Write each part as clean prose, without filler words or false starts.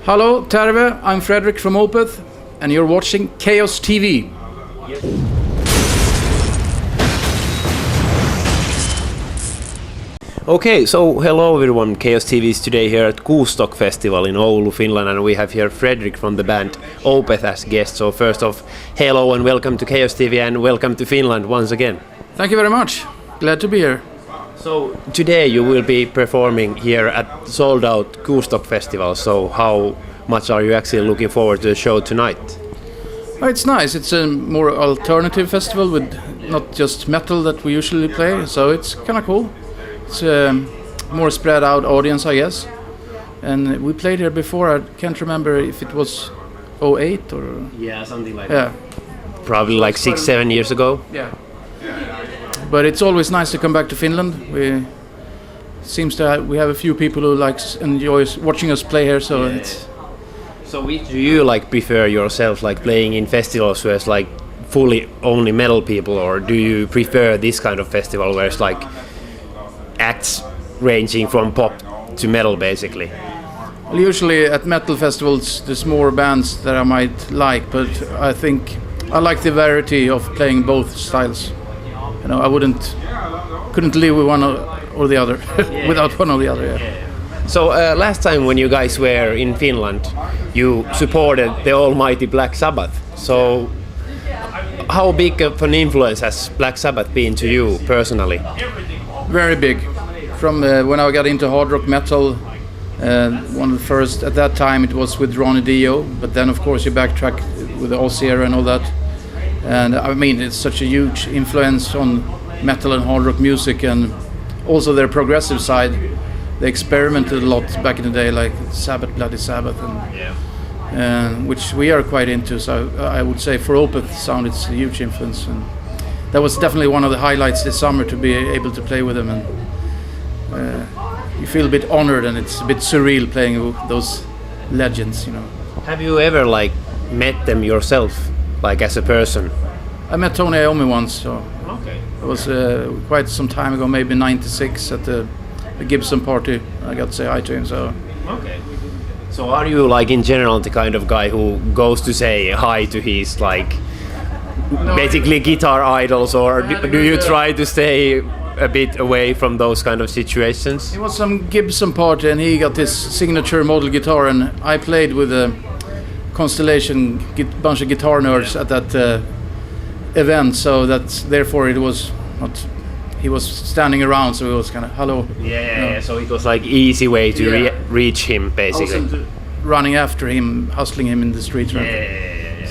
Hello, Terve. I'm Fredrik from Opeth, and you're watching Chaos TV. Yes. Okay, so hello everyone. Chaos TV is today here at Kuustok Festival in Oulu, Finland, and we have here Fredrik from the band Opeth as guest. So first off, hello and welcome to Chaos TV and welcome to Finland once again. Thank you very much. Glad to be here. So today you will be performing here at sold out Kuustok Festival. So how much are you actually looking forward to the show tonight? Oh, it's nice. It's a more alternative festival with not just metal that we usually play, so it's kind of cool. It's a more spread out audience, I guess. And we played here before. I can't remember if it was 08 or... Yeah, something like that. Probably like 6-7 years ago. Yeah. But it's always nice to come back to Finland. We have a few people who enjoys watching us play here, so yeah. It's... So which do you prefer yourself, playing in festivals where it's fully only metal people, or do you prefer this kind of festival where it's acts ranging from pop to metal basically? Well, usually at metal festivals there's more bands that I might like, but I think I like the variety of playing both styles. You know, I couldn't live with one or the other without one or the other. Yeah. So last time when you guys were in Finland, you supported the almighty Black Sabbath. So how big of an influence has Black Sabbath been to you personally? Very big. From when I got into hard rock metal, one of the first at that time it was with Ronnie Dio, but then of course you backtrack with the Aussie era and all that. And I mean, it's such a huge influence on metal and hard rock music, and also their progressive side. They experimented a lot back in the day, like Sabbath, Bloody Sabbath, and which we are quite into. So I would say for Opeth sound, it's a huge influence, and that was definitely one of the highlights this summer to be able to play with them. And you feel a bit honored, and it's a bit surreal playing with those legends, you know. Have you ever met them yourself, as a person? I met Tony Iommi once. So okay. It was quite some time ago, maybe '96 at the Gibson party. I got to say hi to him. So okay. So are you in general the kind of guy who goes to say hi to his basically guitar idols, or do you try to stay a bit away from those kind of situations? It was some Gibson party and he got his signature model guitar, and I played with a Constellation bunch of guitar nerds at that event, so therefore it was not... He was standing around, so it was kind of hello. Yeah. So it was easy way to reach him, basically. Also running after him, hustling him in the streets. Yeah.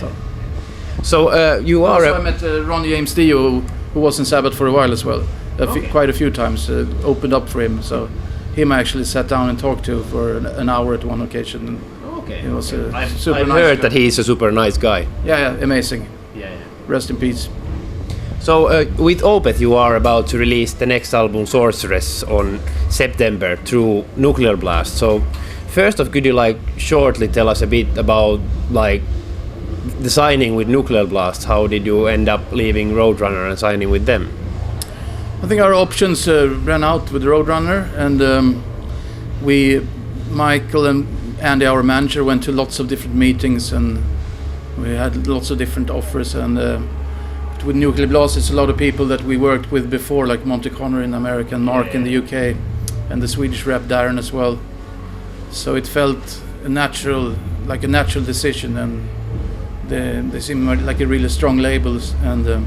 So you are. Also, I met Ron James Dio, who was in Sabbath for a while as well. Quite a few times. Opened up for him, so him I actually sat down and talked to for an hour at one occasion. Okay. He was a I've super nice heard guy. that he's a super nice guy. Yeah, amazing. Yeah. Rest in peace. So with Opeth you are about to release the next album Sorceress on September through Nuclear Blast. So first off, could you shortly tell us a bit about the signing with Nuclear Blast? How did you end up leaving Roadrunner and signing with them? I think our options ran out with Roadrunner, and Michael and Andy, our manager, went to lots of different meetings, and we had lots of different offers. And with Nuclear Blast, it's a lot of people that we worked with before, like Monty Connor in America, and Mark in the UK, and the Swedish rep Darren as well. So it felt a natural decision, and they seem like a really strong label, and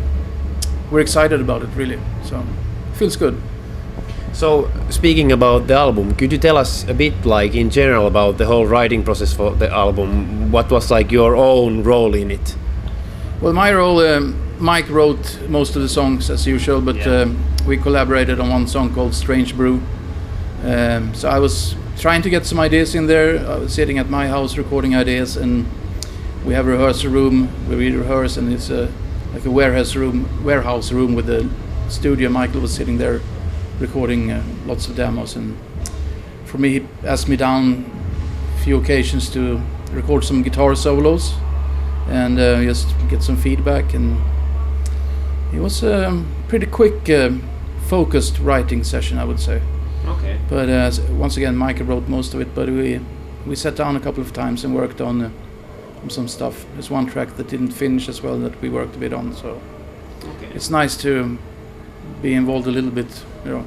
we're excited about it, really. So it feels good. So speaking about the album, could you tell us a bit in general about the whole writing process for the album? What was your own role in it? Well, my role, Mike wrote most of the songs as usual, but we collaborated on one song called Strange Brew. So I was trying to get some ideas in there. I was sitting at my house recording ideas, and we have a rehearsal room where we rehearse, and it's a warehouse room with a studio. Michael was sitting there recording lots of demos, and for me, he asked me down a few occasions to record some guitar solos and just get some feedback, and it was a pretty quick focused writing session, I would say. Okay. But once again, Michael wrote most of it, but we we sat down a couple of times and worked on some stuff. There's one track that didn't finish as well that we worked a bit on. So it's nice to be involved a little bit, you know.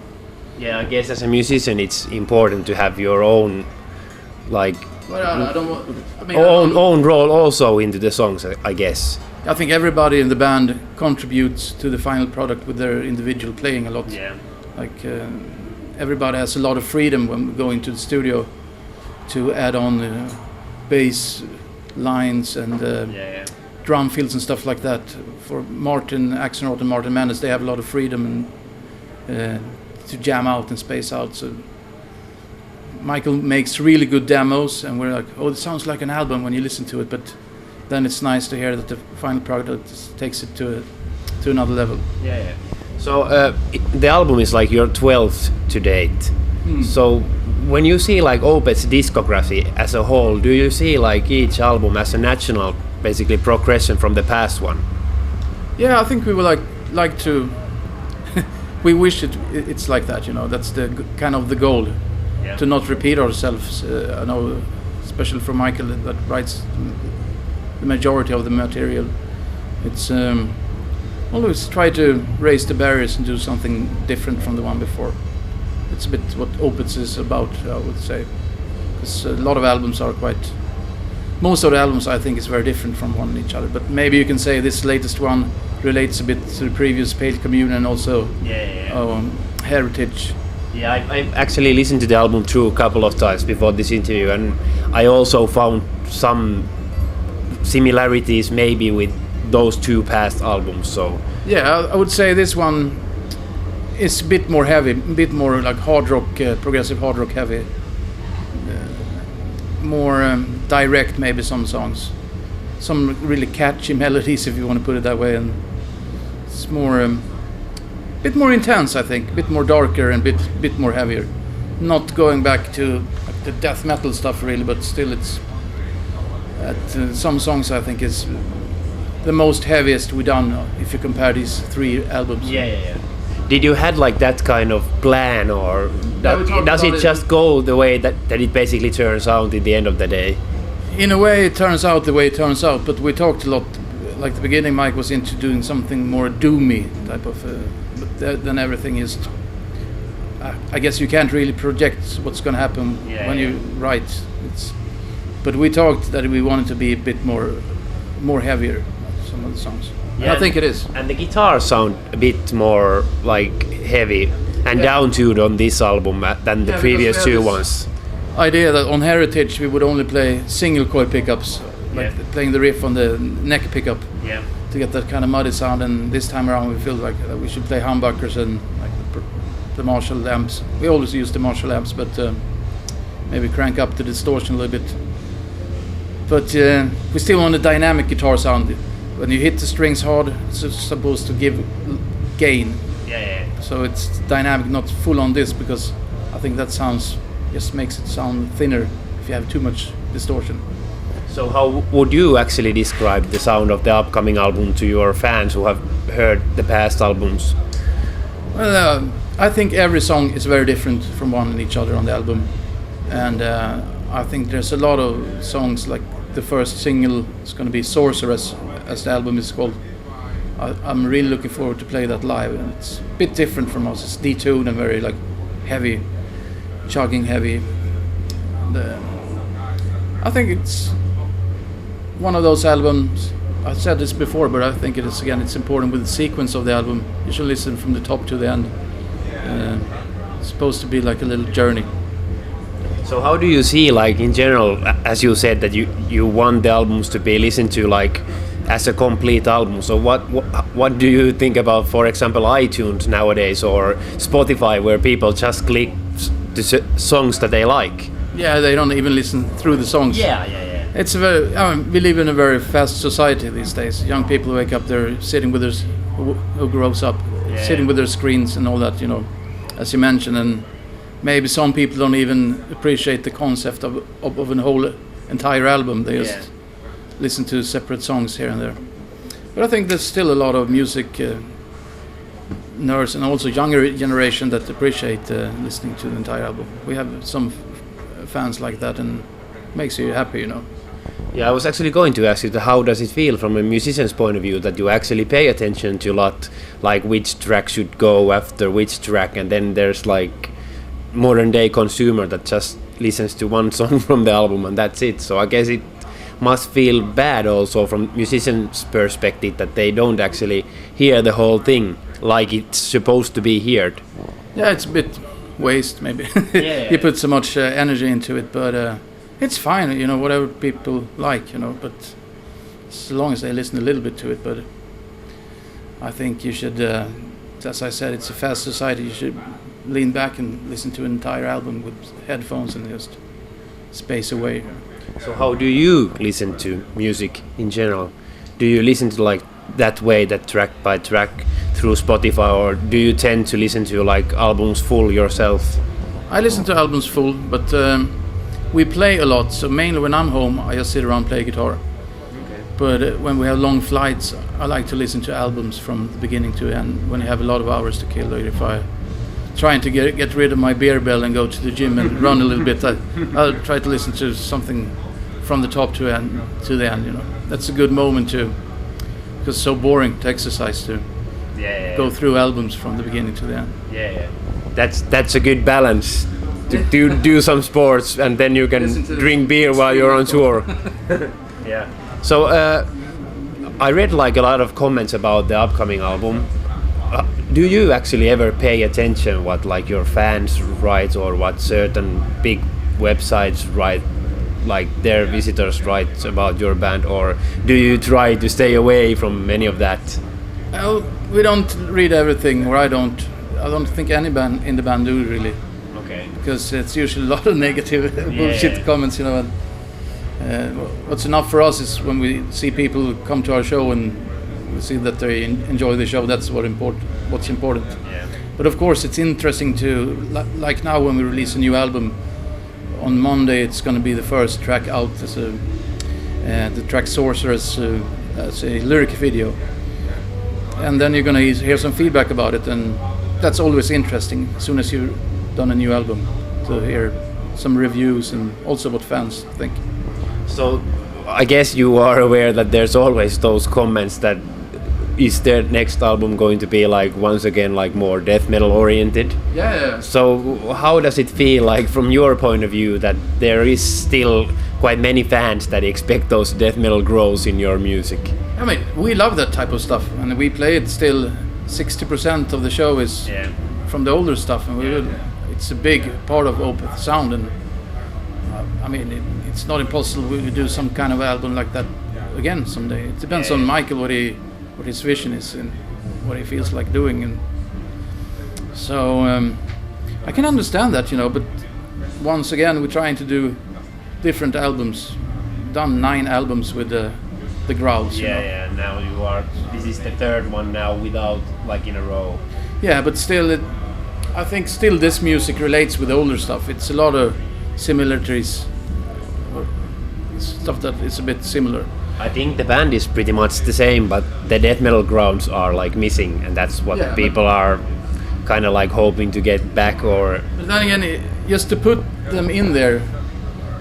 Yeah, I guess as a musician, it's important to have your own, like, I don't want, I mean, own role also into the songs, I guess. I think everybody in the band contributes to the final product with their individual playing a lot. Yeah. Like everybody has a lot of freedom when we go into the studio to add on bass lines and drum fills and stuff like that. For Martin Axelrod and Martin Mannes, they have a lot of freedom and to jam out and space out. So Michael makes really good demos, and we're like, oh, it sounds like an album when you listen to it, but then it's nice to hear that the final product takes it to another level. Yeah. So the album is like your 12th to date. So when you see like Opeth's discography as a whole, do you see like each album as a natural, basically progression from the past one? Yeah, I think we would like to. We wish it's like that, you know. That's the kind of the goal, to not repeat ourselves. I know, especially for Michael, that writes the majority of the material. It's always try to raise the barriers and do something different from the one before. It's a bit what Opeth is about, I would say, because a lot of albums are quite. Most of the albums, I think, is very different from one each other. But maybe you can say this latest one relates a bit to the previous Pale Communion and also Heritage. Yeah, I actually listened to the album through a couple of times before this interview, and I also found some similarities maybe with those two past albums. So yeah, I would say this one is a bit more heavy, a bit more like hard rock, progressive hard rock heavy, more direct maybe some songs, some really catchy melodies if you want to put it that way, and it's more bit more intense, I think, a bit more darker and bit more heavier, not going back to like the death metal stuff really, but still it's some songs I think is the most heaviest we done if you compare these three albums. Yeah. Did you had like that kind of plan, or does it just go the way that it basically turns out at the end of the day? In a way it turns out the way it turns out, but we talked a lot, like the beginning Mike was into doing something more doomy type of, but then everything is, I guess you can't really project what's going to happen when you write. But we talked that we wanted to be a bit more heavier, some of the songs. Yeah, I think it is. And the guitars sound a bit more like heavy and down-tuned on this album than the previous two ones. Idea that on Heritage we would only play single coil pickups, like playing the riff on the neck pickup to get that kind of muddy sound, and this time around we feel like we should play humbuckers and like the Marshall amps. We always use the Marshall amps, but maybe crank up the distortion a little bit. But we still want a dynamic guitar sound. When you hit the strings hard, it's supposed to give gain. So it's dynamic, not full on this, because I think that sounds just makes it sound thinner if you have too much distortion. So how would you actually describe the sound of the upcoming album to your fans who have heard the past albums? Well, I think every song is very different from one and each other on the album, and I think there's a lot of songs, like the first single is going to be Sorceress, as the album is called. I'm really looking forward to play that live, and it's a bit different from us. It's detuned and very like heavy, chugging heavy. And, I think it's one of those albums. I said this before, but I think it is again. It's important with the sequence of the album. You should listen from the top to the end. It's supposed to be like a little journey. So how do you see, like in general, as you said that you want the albums to be listened to like as a complete album? So what do you think about, for example, iTunes nowadays or Spotify, where people just click the songs that they like? Yeah, they don't even listen through the songs. Yeah. It's a very. We live in a very fast society these days. Young people wake up, they're sitting with their, who grows up, sitting with their screens and all that, you know, as you mentioned, and maybe some people don't even appreciate the concept of an whole entire album. They just listen to separate songs here and there. But I think there's still a lot of music nerds and also younger generation that appreciate listening to the entire album. We have some fans like that, and makes you happy, you know. Yeah, I was actually going to ask you how does it feel from a musician's point of view that you actually pay attention to a lot, like which track should go after which track, and then there's like modern day consumer that just listens to one song from the album and that's it. So I guess it must feel bad also from musician's perspective that they don't actually hear the whole thing like it's supposed to be heard. Yeah, it's a bit waste maybe. Yeah. You put so much energy into it, but it's fine, you know, whatever people like, you know, but as long as they listen a little bit to it. But I think you should, as I said, it's a fast society. You should lean back and listen to an entire album with headphones and just space away. So how do you listen to music in general? Do you listen to like that way, that track by track through Spotify, or do you tend to listen to like albums full yourself? I listen to albums full, but we play a lot, so mainly when I'm home I just sit around and play guitar. Okay. But when we have long flights I like to listen to albums from the beginning to end when you have a lot of hours to kill. Or if I trying to get rid of my beer bell and go to the gym and run a little bit, I'll try to listen to something from the top to the end, you know. That's a good moment too, because it's so boring to exercise to go through albums from the beginning to the end. Yeah. That's a good balance to do some sports and then you can drink beer while you're on tour. Yeah. So I read like a lot of comments about the upcoming album. Do you actually ever pay attention what like your fans write or what certain big websites write, like their visitors write about your band, or do you try to stay away from any of that? Well, we don't read everything, or I don't think any band in the band do really. Okay. Because it's usually a lot of negative bullshit comments, you know. And, what's enough for us is when we see people come to our show and we see that they enjoy the show. That's what's important. Yeah. But of course, it's interesting to like now when we release a new album on Monday. It's going to be the first track out as the track Sorceress as a lyric video, and then you're going to hear some feedback about it, and that's always interesting. As soon as you've done a new album, to hear some reviews and also what fans think. So I guess you are aware that there's always those comments that is their next album going to be like once again like more death metal oriented? Yeah. So how does it feel like from your point of view that there is still quite many fans that expect those death metal growls in your music? I mean, we love that type of stuff, and we play it still. 60% of the show is from the older stuff, and it's a big part of Opeth sound, and I mean it's not impossible we do some kind of album like that again someday. It depends on Michael what his vision is and what he feels like doing, and so I can understand that, you know. But once again, we're trying to do different albums. Done 9 albums with the growls. Yeah. Now you are. This is the third one now without like in a row. Yeah, but still, I think still this music relates with the older stuff. It's a lot of similarities, stuff that is a bit similar. I think the band is pretty much the same, but the death metal grounds are like missing, and that's what people are kind of like hoping to get back. Or but then again, just to put them in there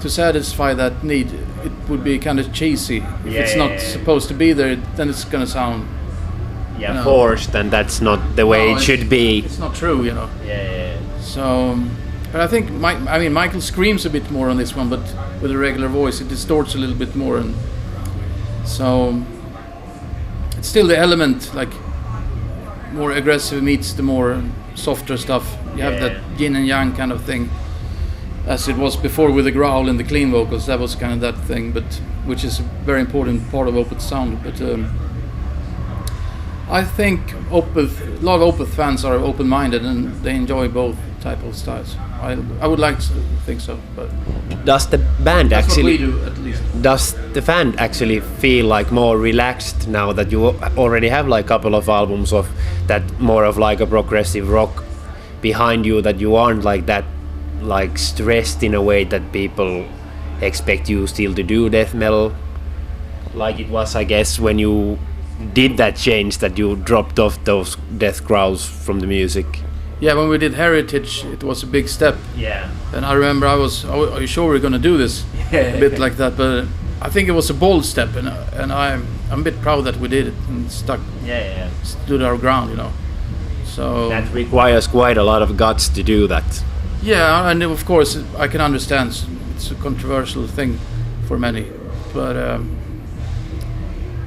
to satisfy that need, it would be kind of cheesy. If it's not supposed to be there, then it's gonna sound forced, and that's not the way it should be. It's not true, you know. Yeah. So, but I think Michael screams a bit more on this one, but with a regular voice, it distorts a little bit more, and so it's still the element, like more aggressive meets the more softer stuff. You have that yin and yang kind of thing, as it was before with the growl and the clean vocals. That was kind of that thing, but which is a very important part of Opeth's sound. But I think a lot of Opeth fans are open-minded and they enjoy both type of styles. I would like to think so, but does the band that's actually? What we do, at least. Does the band actually feel like more relaxed now that you already have like a couple of albums of that more of like a progressive rock behind you, that you aren't like that like stressed in a way that people expect you still to do death metal like it was, I guess, when you did that change, that you dropped off those death growls from the music? Yeah, when we did Heritage, it was a big step. Yeah. And I remember are you sure we're going to do this? a bit like that. But I think it was a bold step, and I'm a bit proud that we did it and stood our ground, you know. So that requires quite a lot of guts to do that. Yeah, and of course I can understand it's a controversial thing for many, but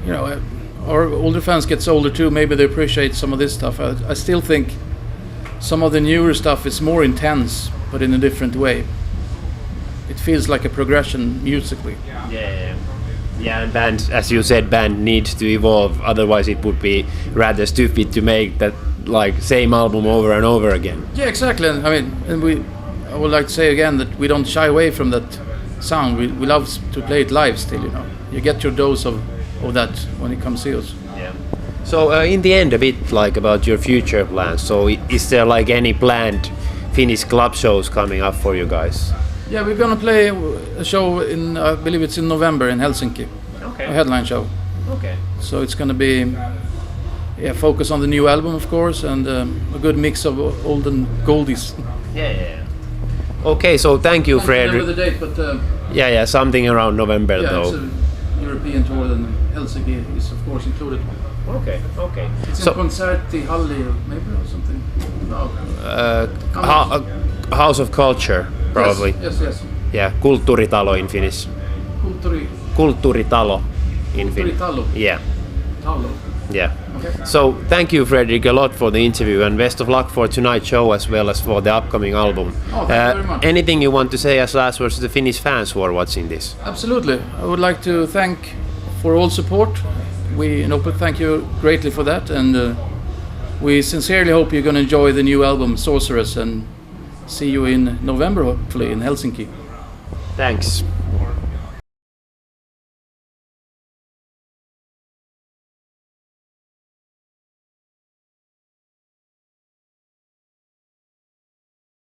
you know, our older fans gets older too. Maybe they appreciate some of this stuff. I still think some of the newer stuff is more intense, but in a different way. It feels like a progression musically. Yeah, and band, as you said, band needs to evolve. Otherwise, it would be rather stupid to make that like same album over and over again. Yeah, exactly. I mean, and I would like to say again that we don't shy away from that sound. We love to play it live still. You know, you get your dose of that when it comes to us. Yeah. So in the end, a bit like about your future plans. So is there like any planned Finnish club shows coming up for you guys? Yeah, we're gonna play a show in, I believe it's in November in Helsinki. Okay. A headline show. Okay. So it's gonna be, focus on the new album, of course, and a good mix of old and goldies. Yeah. Okay, so thank you, Fredrik. I don't remember the date, but yeah, something around November though. It's a European tour, and Helsinki is of course included. Okay. It's in Konserttihalli maybe or something. No. House of Culture, probably. Yes. Yeah, Kulttuuritalo in Finnish. Kulttuuritalo in Finnish. Yeah. Talo. Yeah. Okay. So thank you, Fredrik, a lot for the interview, and best of luck for tonight's show as well as for the upcoming album. Oh, thank you very much. Anything you want to say as last words to the Finnish fans who are watching this? Absolutely. I would like to thank for all support. We in Opeth thank you greatly for that, and we sincerely hope you're going to enjoy the new album Sorceress, and see you in November hopefully in Helsinki. Thanks.